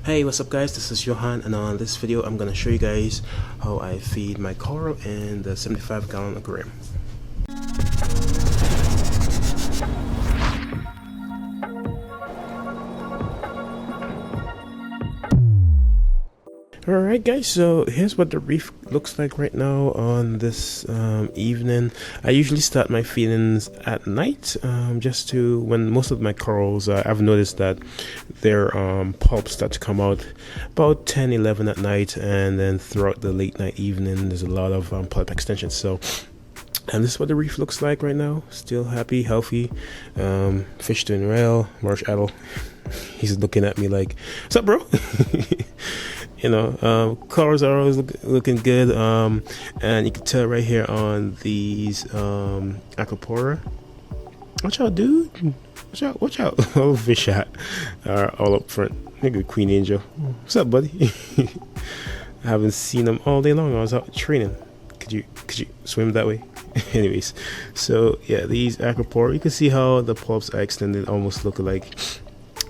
Hey, what's up guys, this is Johan, and on this video I'm gonna show you guys how I feed my coral in the 75-gallon aquarium. Alright guys, so here's what the reef looks like right now on this evening. I usually start my feedings at night, just to, when most of my corals, I've noticed that their pulps start to come out about 10-11 at night, and then throughout the late night evening there's a lot of pulp extensions. So and this is what the reef looks like right now. Still happy, healthy, fish doing well. Marsh Adel, he's looking at me like, what's up bro? You know, colors are always looking good, and you can tell right here on these acropora. Watch out, dude! Watch out! Watch out! Oh, fish hat are all up front. Nigga, Queen Angel, what's up, buddy? I haven't seen them all day long. I was out training. Could you swim that way? Anyways, so yeah, these acropora. You can see how the pulps are extended, almost look like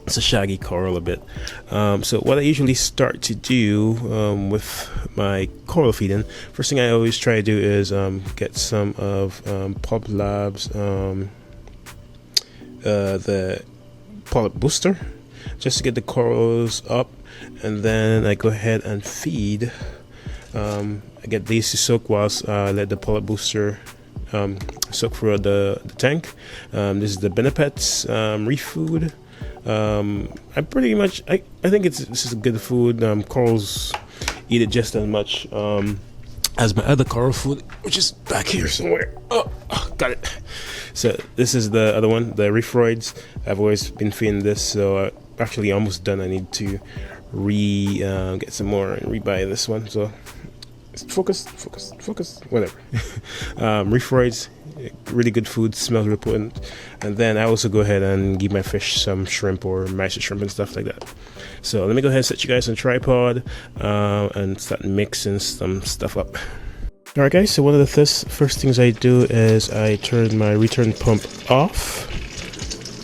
it's a shaggy coral a bit. So what I usually start to do with my coral feeding, first thing I always try to do is get some of Pulp Labs the polyp booster, just to get the corals up, and then I go ahead and feed. I get these to soak whilst I let the polyp booster soak through the tank. This is the inhabitants reef food. I pretty much I think this is a good food. Corals eat it just as much as my other coral food, which is back here somewhere. Oh, got it. So this is the other one, the Reefroids. I've always been feeding this, so actually almost done. I need to get some more and rebuy this one. So focus, whatever. Reefroids, really good food, smells really potent. And then I also go ahead and give my fish some shrimp or master shrimp and stuff like that. So let me go ahead and set you guys on tripod and start mixing some stuff up. Alright guys, so one of the first things I do is I turn my return pump off,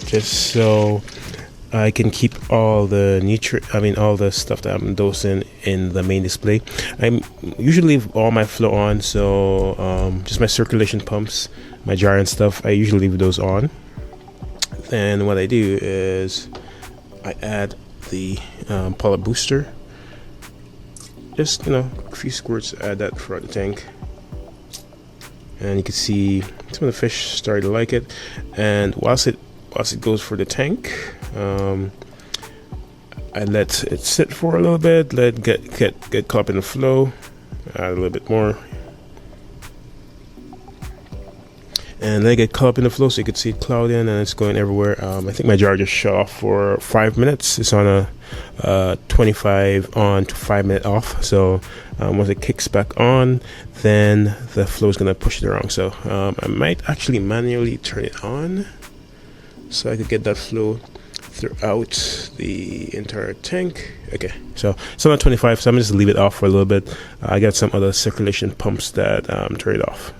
just so I can keep all the all the stuff that I'm dosing in the main display. I usually leave all my flow on, so just my circulation pumps, my jar and stuff, I usually leave those on. Then what I do is I add the polyp booster. Just, a few squirts, add that throughout the tank. And you can see some of the fish started to like it. And whilst it goes for the tank, I let it sit for a little bit, let it get caught up in the flow, add a little bit more, and let it get caught up in the flow so you can see it clouding and it's going everywhere. I think my jar just shut off for 5 minutes. It's on a 25 on to 5 minute off, so once it kicks back on, then the flow is going to push it around. So I might actually manually turn it on so I could get that flow throughout the entire tank. Okay, so it's on 25, so I'm just leave it off for a little bit. I got some other circulation pumps that turn it off.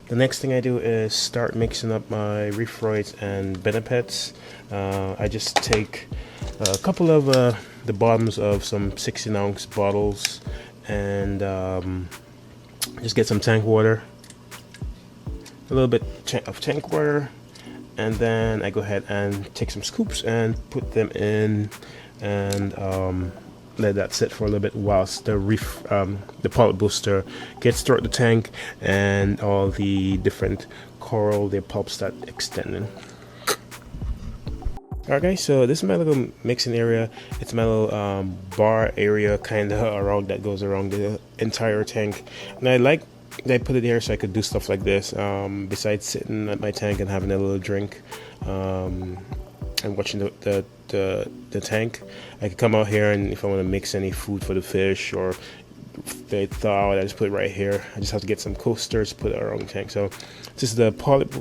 The next thing I do is start mixing up my Reefroids and Benepets. I just take a couple of the bottoms of some 16-ounce bottles and just get some tank water, a little bit of tank water, and then I go ahead and take some scoops and put them in and let that sit for a little bit whilst the polyp booster gets throughout the tank and all the different coral, their pulps start extending. Alright guys, so this is my little mixing area. It's my little bar area kind of around that goes around the entire tank, and I put it here so I could do stuff like this besides sitting at my tank and having a little drink and watching the tank. I could come out here, and if I want to mix any food for the fish or if they thaw out, I just put it right here. I just have to get some coasters, put it around the tank. So this is the Polyp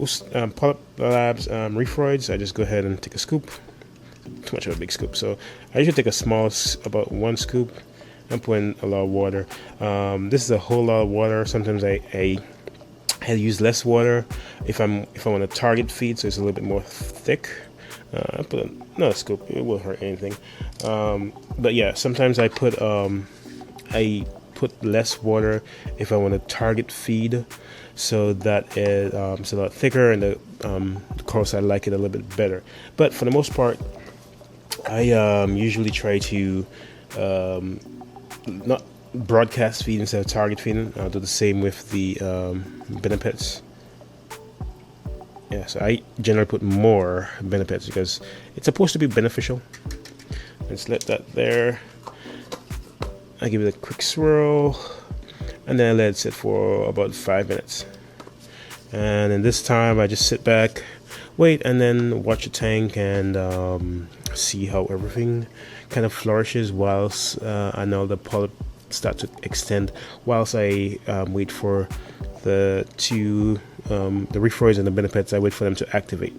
Labs Reefroids. I just go ahead and take a scoop. Too much of a big scoop, so I usually take a small, about 1 scoop. I'm putting a lot of water. This is a whole lot of water. Sometimes I use less water if I want to target feed, so it's a little bit more thick. I put no scoop. It won't hurt anything. But yeah, sometimes I put less water if I want to target feed, so that it's a lot thicker and the course I like it a little bit better. But for the most part, I usually try to not broadcast feed instead of target feeding. I'll do the same with the benefits. Yeah, so I generally put more benefits because it's supposed to be beneficial. Let's let that there. I give it a quick swirl, and then I let it sit for about 5 minutes. And in this time, I just sit back, wait, and then watch the tank and see how everything kind of flourishes whilst I know the polyp start to extend. Whilst I wait for the reef roids and the benefits, I wait for them to activate.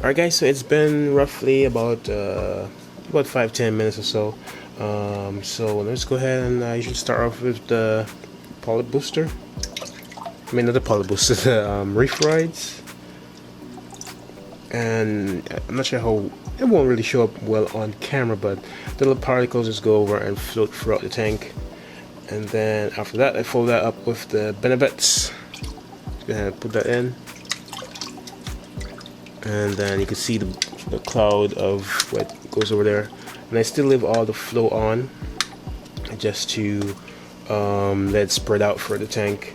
Alright guys, so it's been roughly about 5-10 minutes or so. So let's go ahead and I usually start off with the polyp booster. I mean, not the polyp booster, the reef rides. And I'm not sure how it won't really show up well on camera, but the little particles just go over and float throughout the tank. And then after that, I follow that up with the benefits. Go ahead and put that in. And then you can see the cloud of what goes over there, and I still leave all the flow on just to let it spread out for the tank.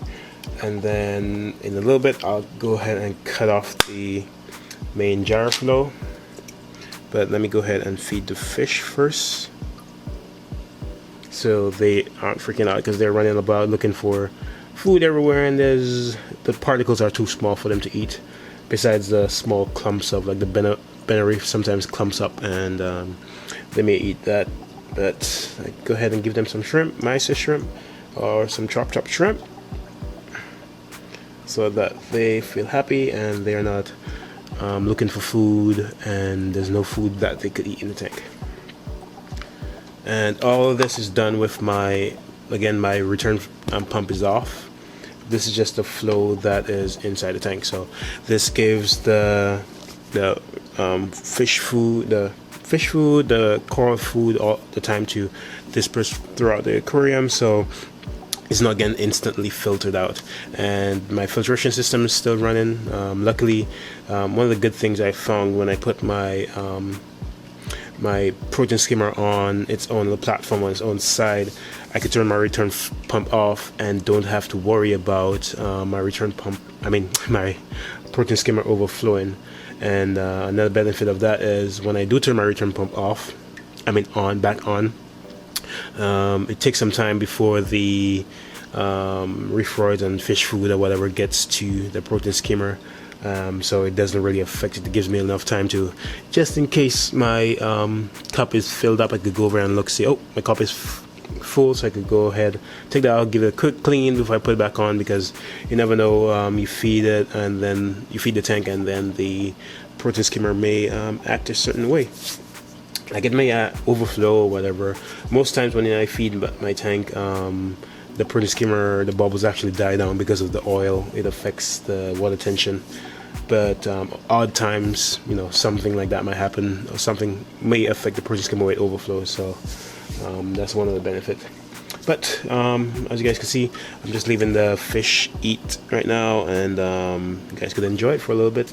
And then in a little bit I'll go ahead and cut off the main jar flow, but let me go ahead and feed the fish first so they aren't freaking out, because they're running about looking for food everywhere, and the particles are too small for them to eat. Besides the small clumps of, like, the Reef sometimes clumps up, and they may eat that. But I go ahead and give them some shrimp, mysis shrimp, or some chopped shrimp, so that they feel happy and they're not looking for food, and there's no food that they could eat in the tank. And all of this is done with my return pump is off. This is just the flow that is inside the tank. So this gives the fish food, the coral food, all the time to disperse throughout the aquarium, so it's not getting instantly filtered out. And my filtration system is still running. Luckily, one of the good things I found when I put my my protein skimmer on its own little platform on its own side, I could turn my return pump off and don't have to worry about my protein skimmer overflowing. And another benefit of that is when I do turn my return pump off, back on, it takes some time before the reef roids and fish food or whatever gets to the protein skimmer. So it doesn't really affect it. It gives me enough time to, just in case my cup is filled up, I could go over and look, see, oh, my cup is full, so I could go ahead, take that out, give it a quick clean before I put it back on, because you never know, you feed it and then you feed the tank and then the protein skimmer may act a certain way. Like it may overflow or whatever. Most times when I feed my tank, the protein skimmer, the bubbles actually die down because of the oil. It affects the water tension. But odd times, something like that might happen, or something may affect the protein skimmer weight overflow. So that's one of the benefits. But as you guys can see, I'm just leaving the fish eat right now, and you guys could enjoy it for a little bit.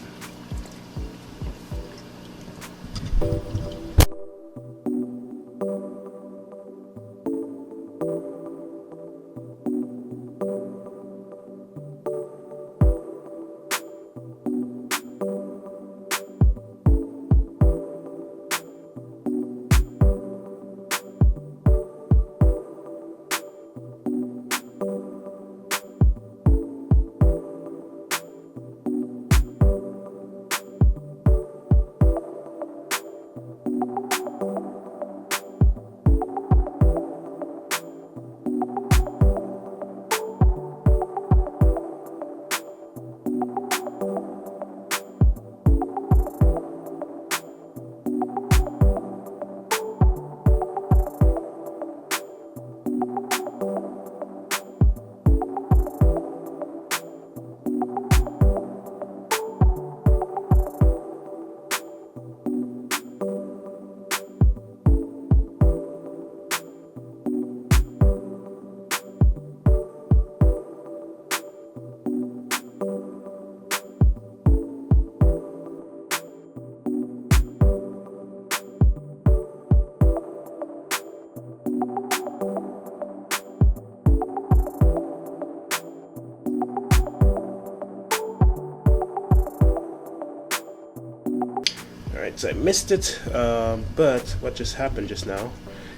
Alright, so I missed it, but what just happened just now,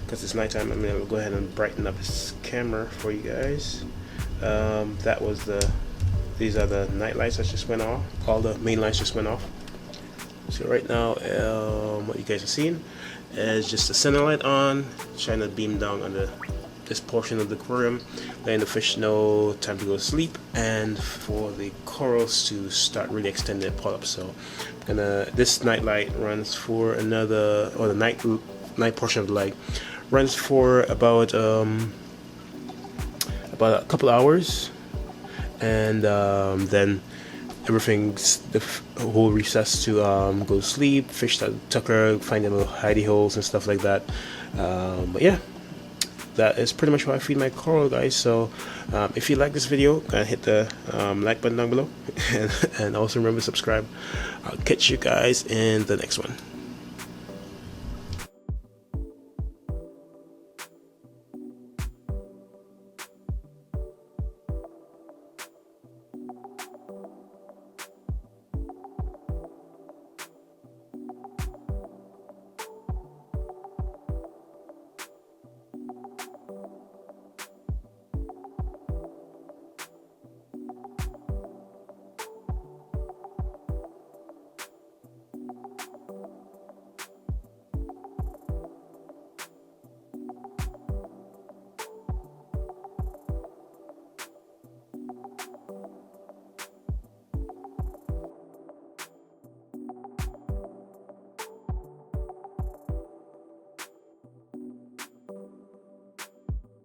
because it's nighttime, I'm going to go ahead and brighten up this camera for you guys. These are the night lights that just went off. All the main lights just went off. So right now, what you guys are seeing is just the center light on, shine a beam down on this portion of the aquarium, letting the fish know time to go to sleep, and for the corals to start really extending their polyps. So this night light runs for the night portion of the light runs for about a couple hours, and then the whole reef starts to go to sleep. Fish start to tucker, find their little hidey holes and stuff like that. But yeah, that is pretty much how I feed my coral, guys. So if you like this video, hit the like button down below, and also remember to subscribe. I'll catch you guys in the next one.